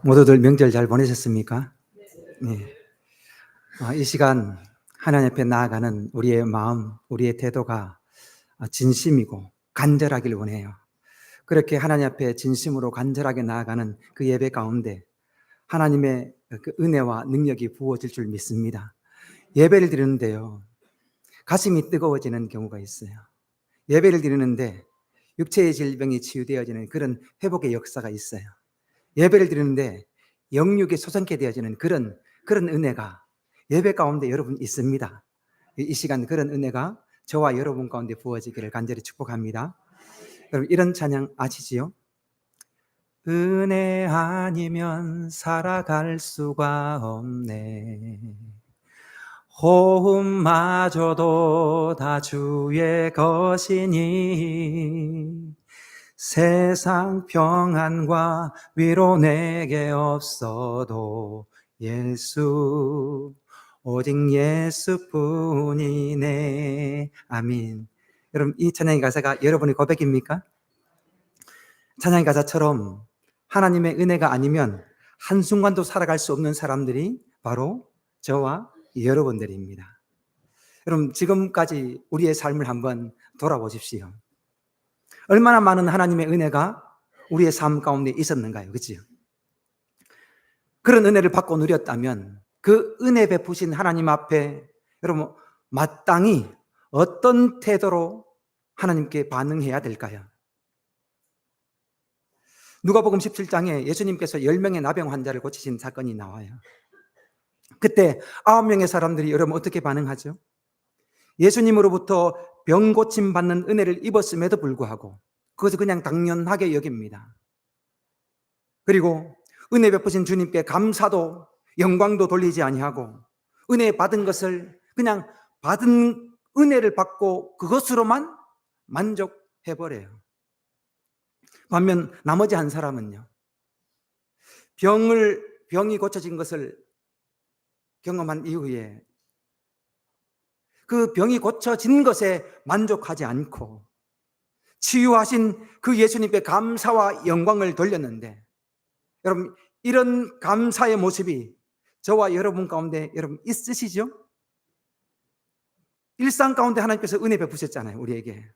모두들 명절 잘 보내셨습니까? 네. 이 시간 하나님 앞에 나아가는 우리의 마음, 우리의 태도가 진심이고 간절하길 원해요. 그렇게 하나님 앞에 진심으로 간절하게 나아가는 그 예배 가운데 하나님의 그 은혜와 능력이 부어질 줄 믿습니다. 예배를 드리는데요, 가슴이 뜨거워지는 경우가 있어요. 예배를 드리는데 육체의 질병이 치유되어지는 그런 회복의 역사가 있어요. 예배를 드리는데 영육이 솟아나게 되어지는 그런 은혜가 예배 가운데 여러분 있습니다. 이 시간 그런 은혜가 저와 여러분 가운데 부어지기를 간절히 축복합니다. 여러분 이런 찬양 아시지요? 은혜 아니면 살아갈 수가 없네. 호흡마저도 다 주의 것이니 세상 평안과 위로 내게 없어도 예수, 오직 예수뿐이네. 아멘. 여러분 이 찬양의 가사가 여러분의 고백입니까? 찬양의 가사처럼 하나님의 은혜가 아니면 한순간도 살아갈 수 없는 사람들이 바로 저와 여러분들입니다. 여러분 지금까지 우리의 삶을 한번 돌아보십시오. 얼마나 많은 하나님의 은혜가 우리의 삶 가운데 있었는가요? 그렇죠? 그런 은혜를 받고 누렸다면 그 은혜 베푸신 하나님 앞에 여러분 마땅히 어떤 태도로 하나님께 반응해야 될까요? 누가복음 17장에 예수님께서 10명의 나병 환자를 고치신 사건이 나와요. 그때 9명의 사람들이 여러분 어떻게 반응하죠? 예수님으로부터 병 고침 받는 은혜를 입었음에도 불구하고 그것을 그냥 당연하게 여깁니다. 그리고 은혜 베푸신 주님께 감사도 영광도 돌리지 아니하고 은혜 받은 것을 그냥 받은 은혜를 받고 그것으로만 만족해버려요. 반면 나머지 한 사람은요, 병이 고쳐진 것을 경험한 이후에 그 병이 고쳐진 것에 만족하지 않고 치유하신 그 예수님께 감사와 영광을 돌렸는데, 여러분 이런 감사의 모습이 저와 여러분 가운데 여러분 있으시죠? 일상 가운데 하나님께서 은혜 베푸셨잖아요. 우리에게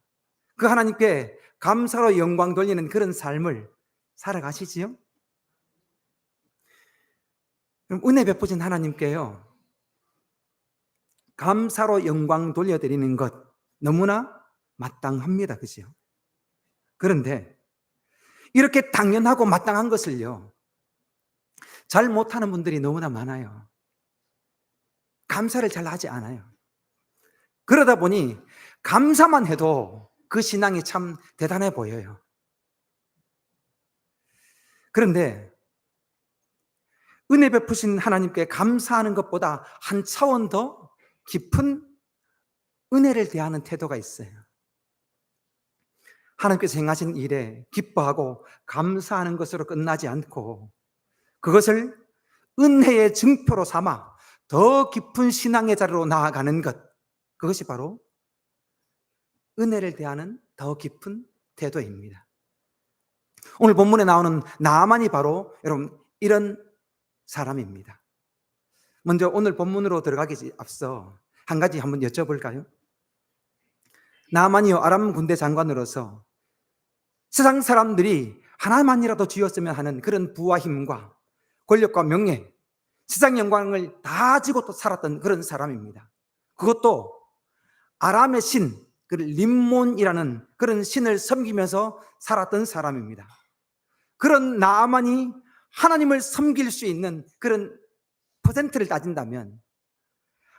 그 하나님께 감사로 영광 돌리는 그런 삶을 살아가시지요? 그럼 은혜 베푸신 하나님께요 감사로 영광 돌려드리는 것 너무나 마땅합니다. 그죠? 그런데 이렇게 당연하고 마땅한 것을요 잘 못하는 분들이 너무나 많아요. 감사를 잘 하지 않아요. 그러다 보니 감사만 해도 그 신앙이 참 대단해 보여요. 그런데 은혜 베푸신 하나님께 감사하는 것보다 한 차원 더 깊은 은혜를 대하는 태도가 있어요. 하나님께서 행하신 일에 기뻐하고 감사하는 것으로 끝나지 않고 그것을 은혜의 증표로 삼아 더 깊은 신앙의 자리로 나아가는 것, 그것이 바로 은혜를 대하는 더 깊은 태도입니다. 오늘 본문에 나오는 나아만이 바로 여러분 이런 사람입니다. 먼저 오늘 본문으로 들어가기 앞서 한 가지 한번 여쭤볼까요? 나아만이요 아람 군대 장관으로서 세상 사람들이 하나만이라도 쥐었으면 하는 그런 부와 힘과 권력과 명예, 세상 영광을 다 지고 또 살았던 그런 사람입니다. 그것도 아람의 신, 그 림몬이라는 그런 신을 섬기면서 살았던 사람입니다. 그런 나아만이 하나님을 섬길 수 있는 그런 퍼센트를 따진다면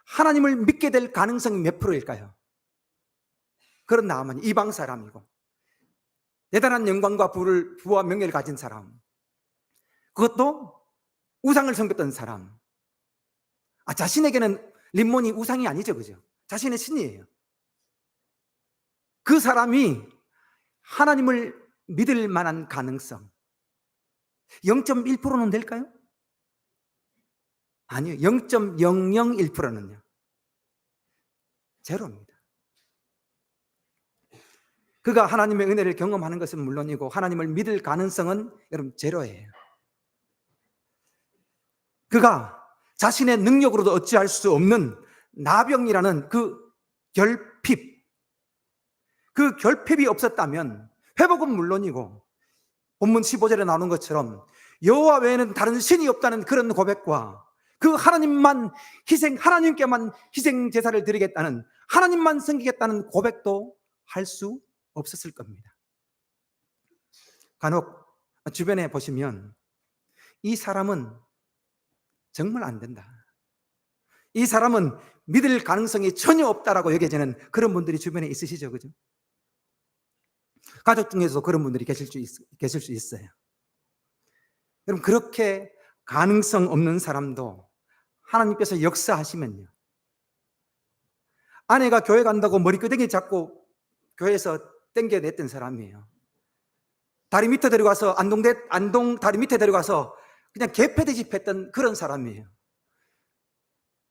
하나님을 믿게 될 가능성이 몇 프로일까요? 그런 나아만이 이방 사람이고 대단한 영광과 부와 명예를 가진 사람, 그것도 우상을 섬겼던 사람. 자신에게는 림몬이 우상이 아니죠, 그죠? 자신의 신이에요. 그 사람이 하나님을 믿을 만한 가능성 0.1%는 될까요? 아니요, 0.001%는요 제로입니다. 그가 하나님의 은혜를 경험하는 것은 물론이고 하나님을 믿을 가능성은 여러분 제로예요. 그가 자신의 능력으로도 어찌할 수 없는 나병이라는 그 결핍, 그 결핍이 없었다면 회복은 물론이고 본문 15절에 나오는 것처럼 여호와 외에는 다른 신이 없다는 그런 고백과 그 하나님께만 희생 제사를 드리겠다는, 하나님만 섬기겠다는 고백도 할 수 없었을 겁니다. 간혹 주변에 보시면 이 사람은 정말 안 된다, 이 사람은 믿을 가능성이 전혀 없다라고 여겨지는 그런 분들이 주변에 있으시죠, 그죠? 가족 중에서도 그런 분들이 계실 수 있어요. 여러분, 그렇게 가능성 없는 사람도 하나님께서 역사하시면요, 아내가 교회 간다고 머리끄댕이 잡고 교회에서 땡겨냈던 사람이에요. 다리 밑에 데려가서 안동 다리 밑에 데려가서 그냥 개패듯이 팼던 그런 사람이에요.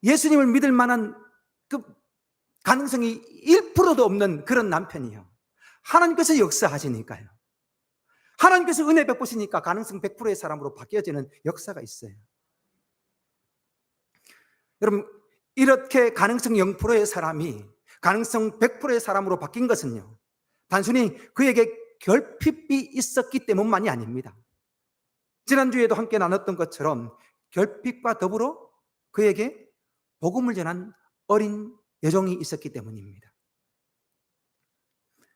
예수님을 믿을 만한 그 가능성이 1%도 없는 그런 남편이에요. 하나님께서 역사하시니까요. 하나님께서 은혜 베푸시니까 가능성 100%의 사람으로 바뀌어지는 역사가 있어요. 여러분, 이렇게 가능성 0%의 사람이 가능성 100%의 사람으로 바뀐 것은요, 단순히 그에게 결핍이 있었기 때문만이 아닙니다. 지난주에도 함께 나눴던 것처럼 결핍과 더불어 그에게 복음을 전한 어린 여종이 있었기 때문입니다.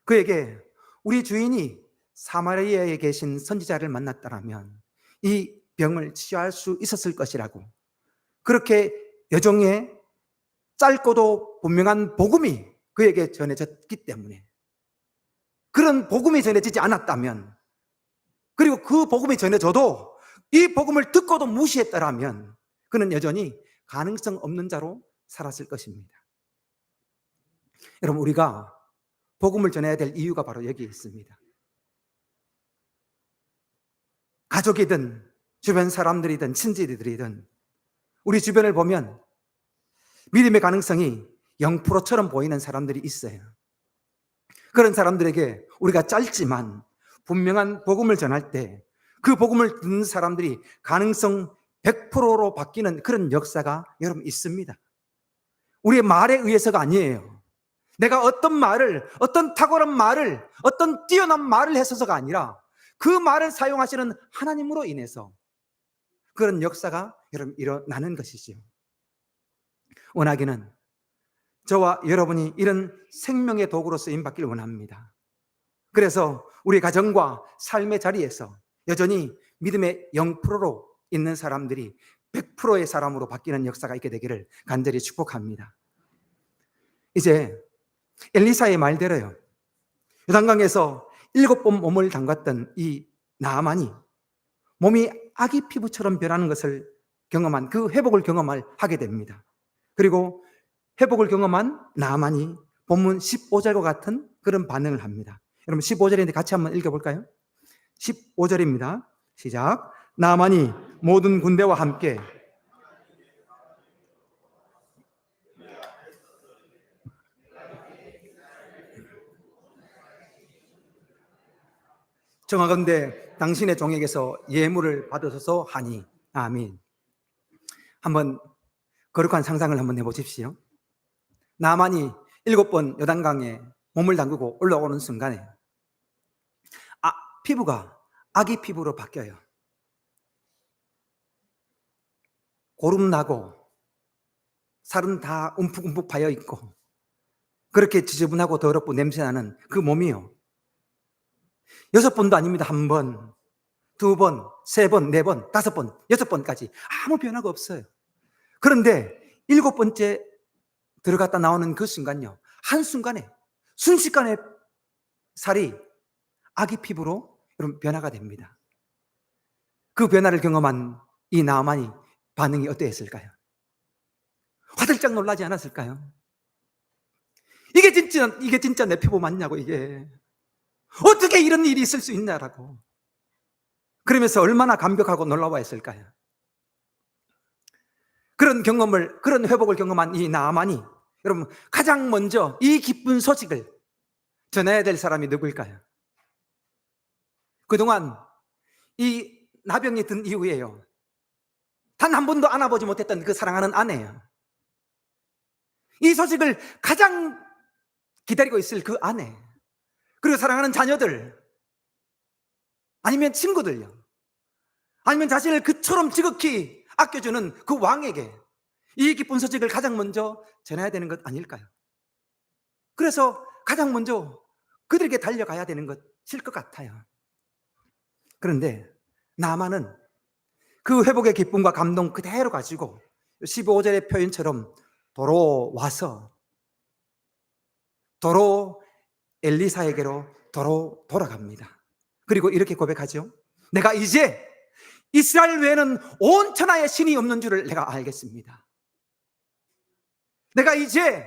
그에게 우리 주인이 사마리아에 계신 선지자를 만났다면 이 병을 치유할 수 있었을 것이라고, 그렇게 여종의 짧고도 분명한 복음이 그에게 전해졌기 때문에, 그런 복음이 전해지지 않았다면, 그리고 그 복음이 전해져도 이 복음을 듣고도 무시했다면 그는 여전히 가능성 없는 자로 살았을 것입니다. 여러분, 우리가 복음을 전해야 될 이유가 바로 여기에 있습니다. 가족이든 주변 사람들이든 친지들이든 우리 주변을 보면 믿음의 가능성이 0%처럼 보이는 사람들이 있어요. 그런 사람들에게 우리가 짧지만 분명한 복음을 전할 때 그 복음을 듣는 사람들이 가능성 100%로 바뀌는 그런 역사가 여러분 있습니다. 우리의 말에 의해서가 아니에요. 내가 어떤 말을, 어떤 탁월한 말을, 어떤 뛰어난 말을 해서가 아니라 그 말을 사용하시는 하나님으로 인해서 그런 역사가 여러분 일어나는 것이지요. 원하기는 저와 여러분이 이런 생명의 도구로 쓰임받길 원합니다. 그래서 우리 가정과 삶의 자리에서 여전히 믿음의 0%로 있는 사람들이 100%의 사람으로 바뀌는 역사가 있게 되기를 간절히 축복합니다. 이제 엘리사의 말대로요, 요단강에서 7번 몸을 담갔던 이 나아만이 몸이 아기 피부처럼 변하는 것을 경험한, 그 회복을 하게 됩니다. 그리고 회복을 경험한 나아만이 본문 15절과 같은 그런 반응을 합니다. 여러분, 15절인데 같이 한번 읽어볼까요? 15절입니다. 시작. 나아만이 모든 군대와 함께 정하건대 당신의 종에게서 예물을 받으소서 하니. 아멘. 한번 거룩한 상상을 한번 해보십시오. 나아만이 7번 요단강에 몸을 담그고 올라오는 순간에 피부가 아기 피부로 바뀌어요. 고름나고 살은 다 움푹움푹 파여 있고 그렇게 지저분하고 더럽고 냄새나는 그 몸이요, 6번도 아닙니다. 1번, 2번, 3번, 4번, 5번, 6번까지 아무 변화가 없어요. 그런데 7번째 들어갔다 나오는 그 순간요, 한순간에 순식간에 살이 아기 피부로 여러분 변화가 됩니다. 그 변화를 경험한 이 나아만이 반응이 어떠했을까요? 화들짝 놀라지 않았을까요? 이게 진짜 내 피부 맞냐고, 이게 어떻게 이런 일이 있을 수 있냐라고, 그러면서 얼마나 감격하고 놀라워 했을까요? 그런 회복을 경험한 이 나아만이 여러분 가장 먼저 이 기쁜 소식을 전해야 될 사람이 누구일까요? 그동안 이 나병이 든 이후에요, 단 한 번도 안아보지 못했던 그 사랑하는 아내예요. 이 소식을 가장 기다리고 있을 그 아내, 그리고 사랑하는 자녀들, 아니면 친구들요, 아니면 자신을 그처럼 지극히 아껴주는 그 왕에게 이 기쁜 소식을 가장 먼저 전해야 되는 것 아닐까요? 그래서 가장 먼저 그들에게 달려가야 되는 것일 것 같아요. 그런데 나만은 그 회복의 기쁨과 감동 그대로 가지고 15절의 표현처럼 도로 와서 도로 엘리사에게로 도로 돌아갑니다. 그리고 이렇게 고백하죠. 내가 이제 이스라엘 외에는 온 천하에 신이 없는 줄을 내가 알겠습니다. 내가 이제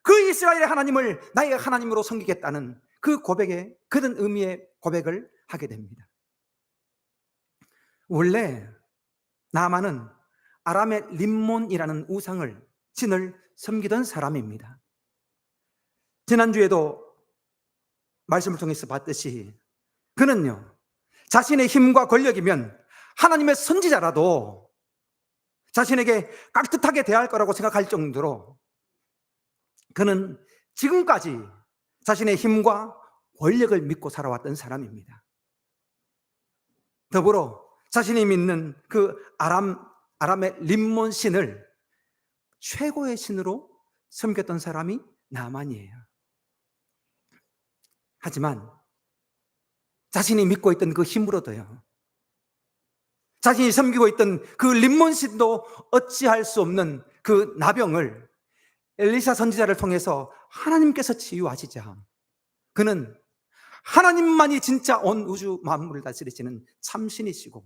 그 이스라엘의 하나님을 나의 하나님으로 섬기겠다는 그 고백에 그런 의미의 고백을 하게 됩니다. 원래 나아만은 아람의 림몬이라는 우상을, 신을 섬기던 사람입니다. 지난주에도 말씀을 통해서 봤듯이 그는요, 자신의 힘과 권력이면 하나님의 선지자라도 자신에게 깍듯하게 대할 거라고 생각할 정도로 그는 지금까지 자신의 힘과 권력을 믿고 살아왔던 사람입니다. 더불어 자신이 믿는 그 아람의 림몬 신을 최고의 신으로 섬겼던 사람이 나만이에요. 하지만 자신이 믿고 있던 그 힘으로도요, 자신이 섬기고 있던 그 림몬 신도 어찌할 수 없는 그 나병을 엘리사 선지자를 통해서 하나님께서 치유하시자 그는 하나님만이 진짜 온 우주 만물을 다스리시는 참신이시고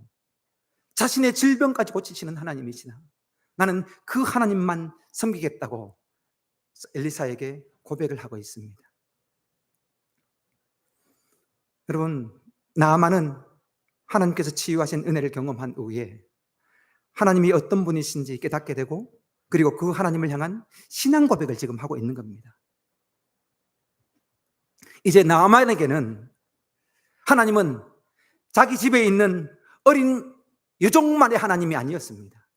자신의 질병까지 고치시는 하나님이시나 나는 그 하나님만 섬기겠다고 엘리사에게 고백을 하고 있습니다. 여러분, 나아만은 하나님께서 치유하신 은혜를 경험한 후에 하나님이 어떤 분이신지 깨닫게 되고 그리고 그 하나님을 향한 신앙 고백을 지금 하고 있는 겁니다. 이제 나아만에게는 하나님은 자기 집에 있는 어린 유종만의 하나님이 아니었습니다.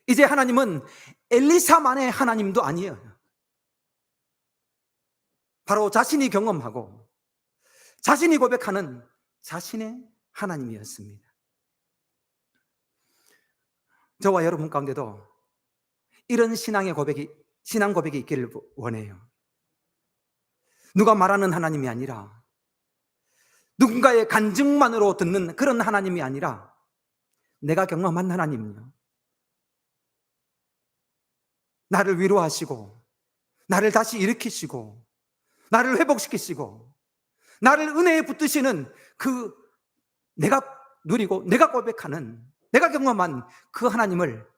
이제 하나님은 엘리사만의 하나님도 아니에요. 바로 자신이 경험하고 자신이 고백하는 자신의 하나님이었습니다. 저와 여러분 가운데도 이런 신앙 고백이 있기를 원해요. 누가 말하는 하나님이 아니라, 누군가의 간증만으로 듣는 그런 하나님이 아니라 내가 경험한 하나님은요, 나를 위로하시고 나를 다시 일으키시고 나를 회복시키시고 나를 은혜에 붙드시는 그 내가 누리고 내가 고백하는, 내가 경험한 그 하나님을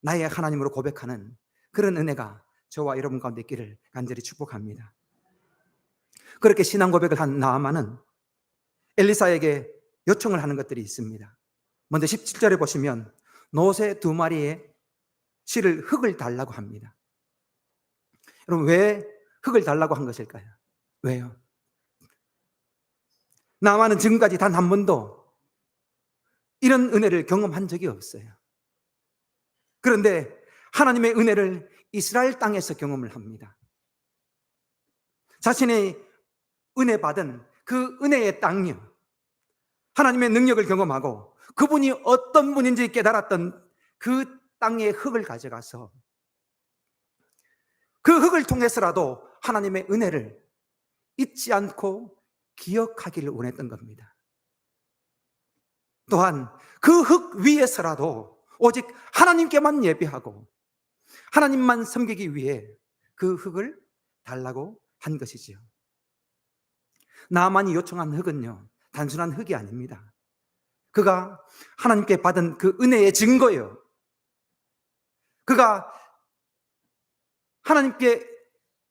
나의 하나님으로 고백하는 그런 은혜가 저와 여러분 가운데 있기를 간절히 축복합니다. 그렇게 신앙 고백을 한 나아만은 엘리사에게 요청을 하는 것들이 있습니다. 먼저 17절에 보시면 노새 2마리의 실을 흙을 달라고 합니다. 여러분, 왜 흙을 달라고 한 것일까요? 왜요? 나아만은 지금까지 단 한 번도 이런 은혜를 경험한 적이 없어요. 그런데 하나님의 은혜를 이스라엘 땅에서 경험을 합니다. 자신의 은혜 받은 그 은혜의 땅이요, 하나님의 능력을 경험하고 그분이 어떤 분인지 깨달았던 그 땅의 흙을 가져가서 그 흙을 통해서라도 하나님의 은혜를 잊지 않고 기억하기를 원했던 겁니다. 또한 그 흙 위에서라도 오직 하나님께만 예배하고 하나님만 섬기기 위해 그 흙을 달라고 한 것이지요. 나아만이 요청한 흙은요, 단순한 흙이 아닙니다. 그가 하나님께 받은 그 은혜의 증거예요. 그가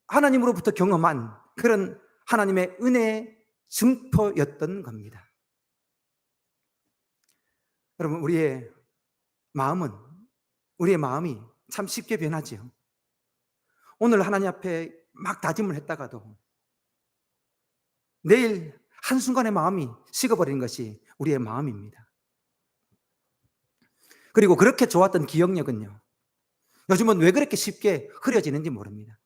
하나님으로부터 경험한 그런 하나님의 은혜의 증표였던 겁니다. 여러분, 우리의 마음이 참 쉽게 변하지요. 오늘 하나님 앞에 막 다짐을 했다가도 내일 한순간에 마음이 식어버리는 것이 우리의 마음입니다. 그리고 그렇게 좋았던 기억력은요, 요즘은 왜 그렇게 쉽게 흐려지는지 모릅니다.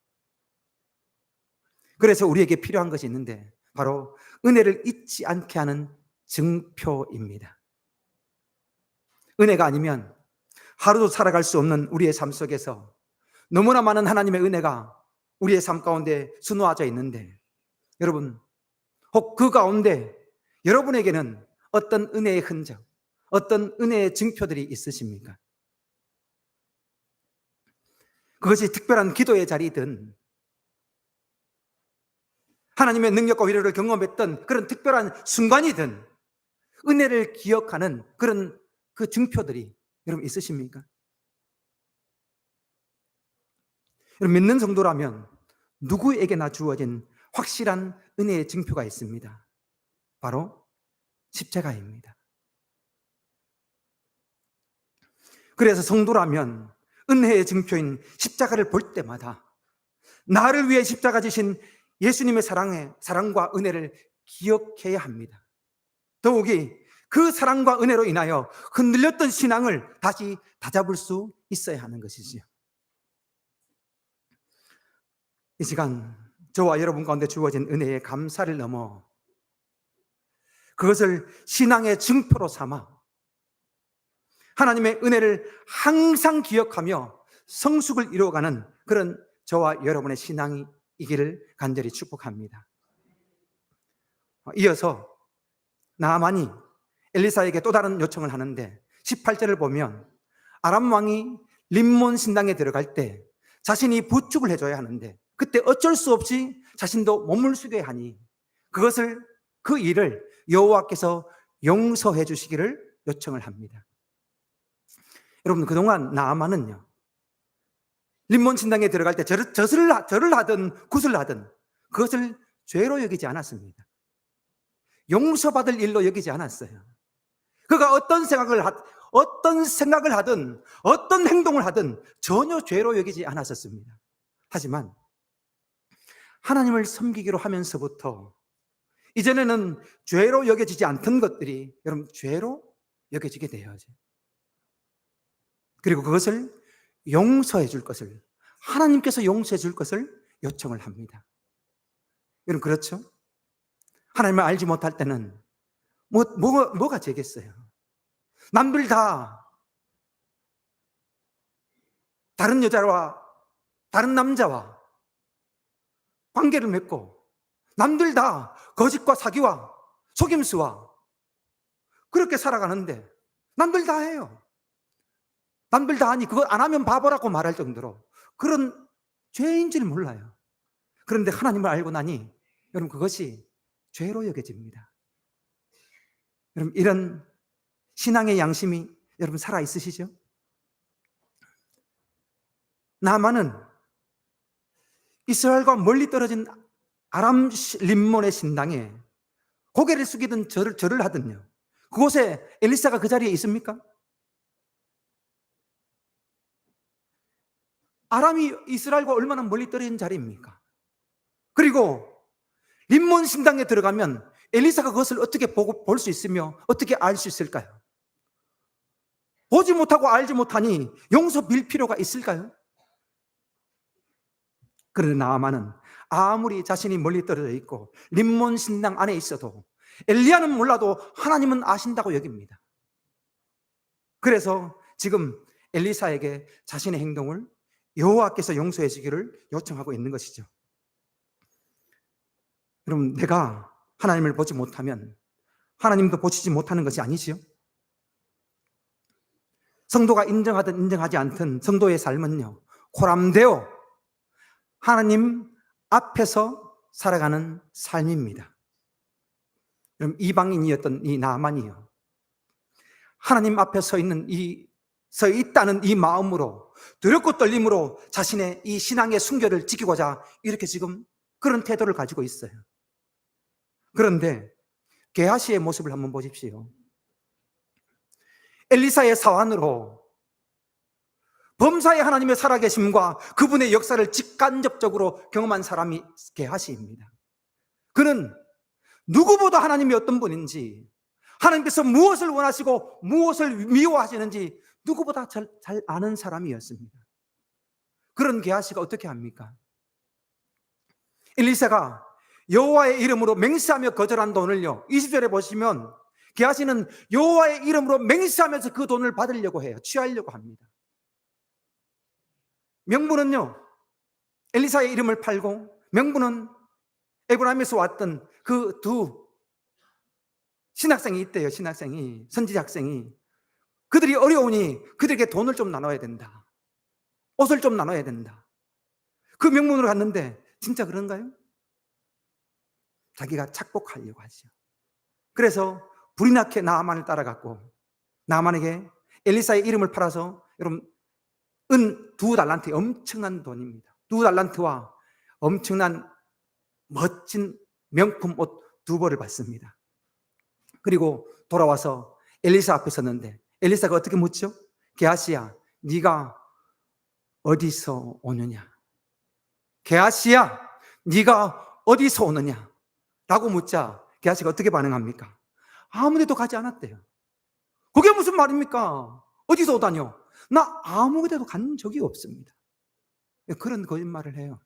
그래서 우리에게 필요한 것이 있는데 바로 은혜를 잊지 않게 하는 증표입니다. 은혜가 아니면 하루도 살아갈 수 없는 우리의 삶 속에서 너무나 많은 하나님의 은혜가 우리의 삶 가운데 수놓아져 있는데, 여러분, 혹 그 가운데 여러분에게는 어떤 은혜의 흔적, 어떤 은혜의 증표들이 있으십니까? 그것이 특별한 기도의 자리든 하나님의 능력과 위로를 경험했던 그런 특별한 순간이든 은혜를 기억하는 그런 그 증표들이 여러분 있으십니까? 여러분, 믿는 성도라면 누구에게나 주어진 확실한 은혜의 증표가 있습니다. 바로 십자가입니다. 그래서 성도라면 은혜의 증표인 십자가를 볼 때마다 나를 위해 십자가 지신 예수님의 사랑과 은혜를 기억해야 합니다. 더욱이 그 사랑과 은혜로 인하여 흔들렸던 신앙을 다시 다잡을 수 있어야 하는 것이지요. 이 시간 저와 여러분 가운데 주어진 은혜에 감사를 넘어 그것을 신앙의 증표로 삼아 하나님의 은혜를 항상 기억하며 성숙을 이루어가는 그런 저와 여러분의 신앙이기를 간절히 축복합니다. 이어서 나아만이 엘리사에게 또 다른 요청을 하는데 18절을 보면 아람 왕이 림몬 신당에 들어갈 때 자신이 부축을 해줘야 하는데 그때 어쩔 수 없이 자신도 몸을 숙여야 하니 그 일을 여호와께서 용서해 주시기를 요청을 합니다. 여러분, 그동안 나아만은요, 림몬 신당에 들어갈 때 절을 하든 굿을 하든 그것을 죄로 여기지 않았습니다. 용서받을 일로 여기지 않았어요. 그가 어떤 생각을 하든 어떤 행동을 하든 전혀 죄로 여기지 않았었습니다. 하지만 하나님을 섬기기로 하면서부터 이전에는 죄로 여겨지지 않던 것들이 여러분 죄로 여겨지게 되어야죠. 그리고 그것을 용서해 줄 것을, 하나님께서 용서해 줄 것을 요청을 합니다. 여러분, 그렇죠? 하나님을 알지 못할 때는 뭐가 죄겠어요? 남들 다 다른 여자와 다른 남자와 관계를 맺고 남들 다 거짓과 사기와 속임수와 그렇게 살아가는데 남들 다 해요. 남들 다 하니 그거 안 하면 바보라고 말할 정도로 그런 죄인 줄 몰라요. 그런데 하나님을 알고 나니 여러분 그것이 죄로 여겨집니다. 여러분, 이런 신앙의 양심이 여러분 살아 있으시죠? 나아만은 이스라엘과 멀리 떨어진 아람 림몬의 신당에 고개를 숙이든 절을 하든요, 그곳에 엘리사가 그 자리에 있습니까? 아람이 이스라엘과 얼마나 멀리 떨어진 자리입니까? 그리고 림몬 신당에 들어가면 엘리사가 그것을 어떻게 볼 수 있으며 어떻게 알 수 있을까요? 보지 못하고 알지 못하니 용서 빌 필요가 있을까요? 그런데 나아만은 아무리 자신이 멀리 떨어져 있고 림몬 신당 안에 있어도 엘리야는 몰라도 하나님은 아신다고 여깁니다. 그래서 지금 엘리사에게 자신의 행동을 여호와께서 용서해 주기를 요청하고 있는 것이죠. 여러분, 내가 하나님을 보지 못하면 하나님도 보시지 못하는 것이 아니지요? 성도가 인정하든 인정하지 않든 성도의 삶은요, 코람되어 하나님 앞에서 살아가는 삶입니다. 여러분, 이방인이었던 이 나아만이요, 하나님 앞에 서 있다는 이 마음으로 두렵고 떨림으로 자신의 이 신앙의 순결을 지키고자 이렇게 지금 그런 태도를 가지고 있어요. 그런데 게하시의 모습을 한번 보십시오. 엘리사의 사환으로 범사의 하나님의 살아계심과 그분의 역사를 직간접적으로 경험한 사람이 게하시입니다. 그는 누구보다 하나님이 어떤 분인지, 하나님께서 무엇을 원하시고 무엇을 미워하시는지 누구보다 잘 아는 사람이었습니다. 그런 게하시가 어떻게 합니까? 엘리사가 여호와의 이름으로 맹세하며 거절한 돈을요, 20절에 보시면 게하시는 여호와의 이름으로 맹세하면서 그 돈을 받으려고 해요. 취하려고 합니다. 명분은요, 엘리사의 이름을 팔고, 명분은 에브라임에서 왔던 그 두 신학생이 있대요. 신학생이, 선지자 학생이. 그들이 어려우니 그들에게 돈을 좀 나눠야 된다. 옷을 좀 나눠야 된다. 그 명분으로 갔는데 진짜 그런가요? 자기가 착복하려고 하죠. 그래서 불이 나게 나아만을 따라갔고, 나아만에게 엘리사의 이름을 팔아서, 여러분, 은 2달란트, 엄청난 돈입니다. 2달란트와 엄청난 멋진 명품 옷 2벌을 받습니다. 그리고 돌아와서 엘리사 앞에 섰는데 엘리사가 어떻게 묻죠? 게하시야, 네가 어디서 오느냐? 게하시야, 네가 어디서 오느냐? 라고 묻자 게하시가 어떻게 반응합니까? 아무 데도 가지 않았대요. 그게 무슨 말입니까? 어디서 오다뇨? 나 아무 데도 간 적이 없습니다. 그런 거짓말을 해요.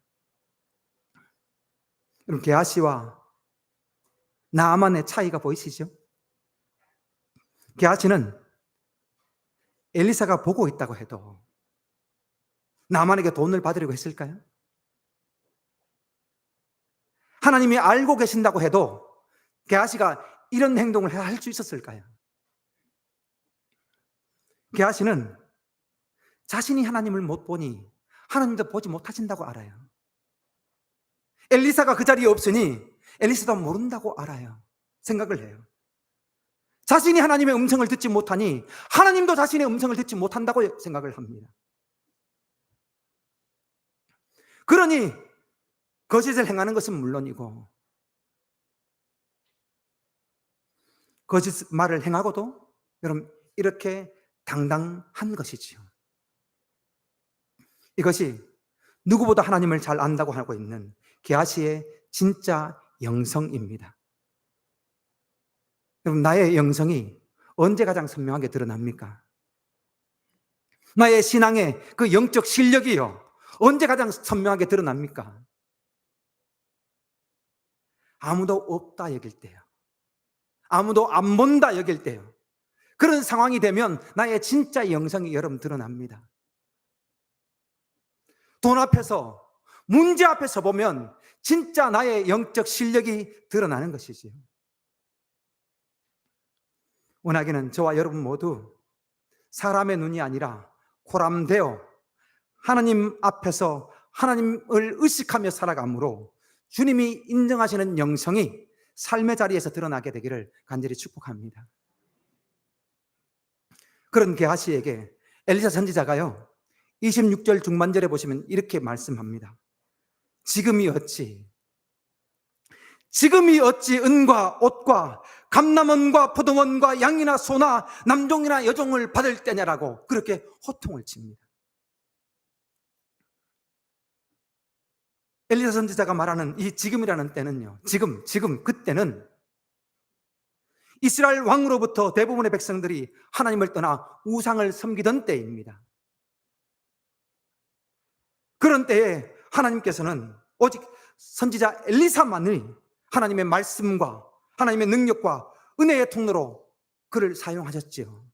그럼 게하시와 나아만의 차이가 보이시죠? 게하시는 엘리사가 보고 있다고 해도 나아만에게 돈을 받으려고 했을까요? 하나님이 알고 계신다고 해도 게하시가 이런 행동을 할 수 있었을까요? 게하시는 자신이 하나님을 못 보니 하나님도 보지 못하신다고 알아요. 엘리사가 그 자리에 없으니 엘리사도 모른다고 알아요. 생각을 해요. 자신이 하나님의 음성을 듣지 못하니 하나님도 자신의 음성을 듣지 못한다고 생각을 합니다. 그러니 거짓을 행하는 것은 물론이고 거짓말을 행하고도 여러분 이렇게 당당한 것이지요. 이것이 누구보다 하나님을 잘 안다고 하고 있는 게하시의 진짜 영성입니다. 여러분, 나의 영성이 언제 가장 선명하게 드러납니까? 나의 신앙의 그 영적 실력이요, 언제 가장 선명하게 드러납니까? 아무도 없다 여길 때요, 아무도 안 본다 여길 때요, 그런 상황이 되면 나의 진짜 영성이 여러분 드러납니다. 돈 앞에서, 문제 앞에서 보면 진짜 나의 영적 실력이 드러나는 것이지요. 원하기는 저와 여러분 모두 사람의 눈이 아니라 코람되어 하나님 앞에서 하나님을 의식하며 살아감으로 주님이 인정하시는 영성이 삶의 자리에서 드러나게 되기를 간절히 축복합니다. 그런 게하시에게 엘리사 선지자가요, 26절 중반절에 보시면 이렇게 말씀합니다. 지금이 어찌 은과 옷과 감람원과 포도원과 양이나 소나 남종이나 여종을 받을 때냐라고 그렇게 호통을 칩니다. 엘리사 선지자가 말하는 이 지금이라는 때는요, 지금 그때는 이스라엘 왕으로부터 대부분의 백성들이 하나님을 떠나 우상을 섬기던 때입니다. 그런 때에 하나님께서는 오직 선지자 엘리사만이 하나님의 말씀과 하나님의 능력과 은혜의 통로로 그를 사용하셨지요.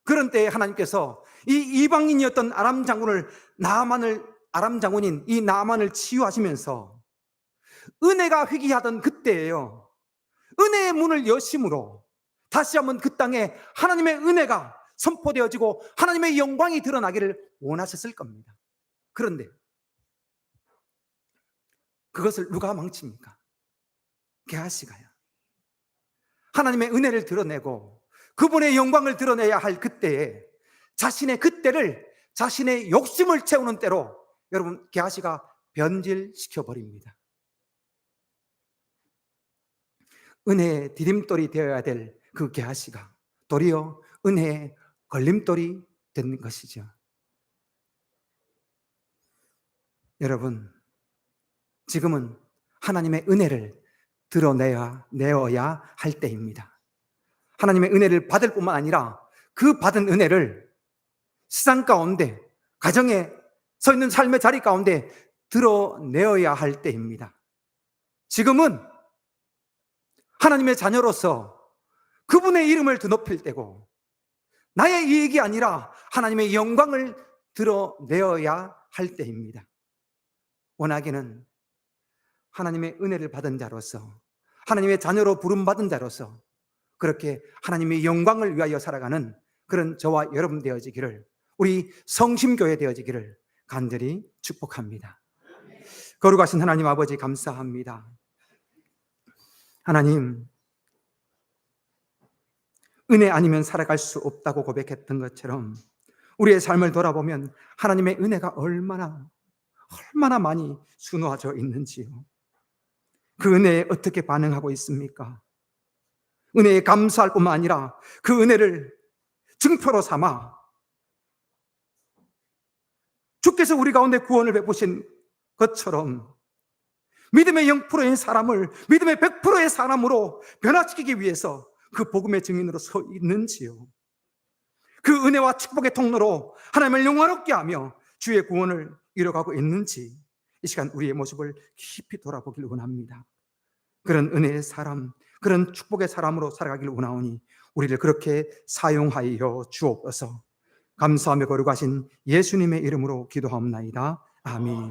그런 때에 하나님께서 이 이방인이었던 아람 장군인 이 나아만을 치유하시면서 은혜가 회귀하던 그때예요, 은혜의 문을 여심으로 다시 한번 그 땅에 하나님의 은혜가 선포되어지고 하나님의 영광이 드러나기를 원하셨을 겁니다. 그런데 그것을 누가 망칩니까? 게하시가요. 하나님의 은혜를 드러내고 그분의 영광을 드러내야 할 그때에 자신의 그때를, 자신의 욕심을 채우는 때로 여러분 게하시가 변질시켜 버립니다. 은혜의 디딤돌이 되어야 될 그 게하시가 도리어 은혜의 걸림돌이 된 것이죠. 여러분, 지금은 하나님의 은혜를 드러내어야 할 때입니다. 하나님의 은혜를 받을 뿐만 아니라 그 받은 은혜를 세상 가운데, 가정에 서 있는 삶의 자리 가운데 드러내어야 할 때입니다. 지금은 하나님의 자녀로서 그분의 이름을 드높일 때고, 나의 이익이 아니라 하나님의 영광을 드러내어야 할 때입니다. 원하기는 하나님의 은혜를 받은 자로서, 하나님의 자녀로 부름받은 자로서 그렇게 하나님의 영광을 위하여 살아가는 그런 저와 여러분 되어지기를, 우리 성심교회 되어지기를 간절히 축복합니다. 거룩하신 하나님 아버지, 감사합니다. 하나님, 은혜 아니면 살아갈 수 없다고 고백했던 것처럼 우리의 삶을 돌아보면 하나님의 은혜가 얼마나 많이 수놓아져 있는지요. 그 은혜에 어떻게 반응하고 있습니까? 은혜에 감사할 뿐만 아니라 그 은혜를 증표로 삼아 주께서 우리 가운데 구원을 베푸신 것처럼 믿음의 0%의 사람을 믿음의 100%의 사람으로 변화시키기 위해서 그 복음의 증인으로 서 있는지요. 그 은혜와 축복의 통로로 하나님을 영화롭게 하며 주의 구원을 이뤄가고 있는지 이 시간 우리의 모습을 깊이 돌아보길 원합니다. 그런 은혜의 사람, 그런 축복의 사람으로 살아가길 원하오니 우리를 그렇게 사용하여 주옵소서. 감사하며 거룩하신 예수님의 이름으로 기도하옵나이다. 아멘.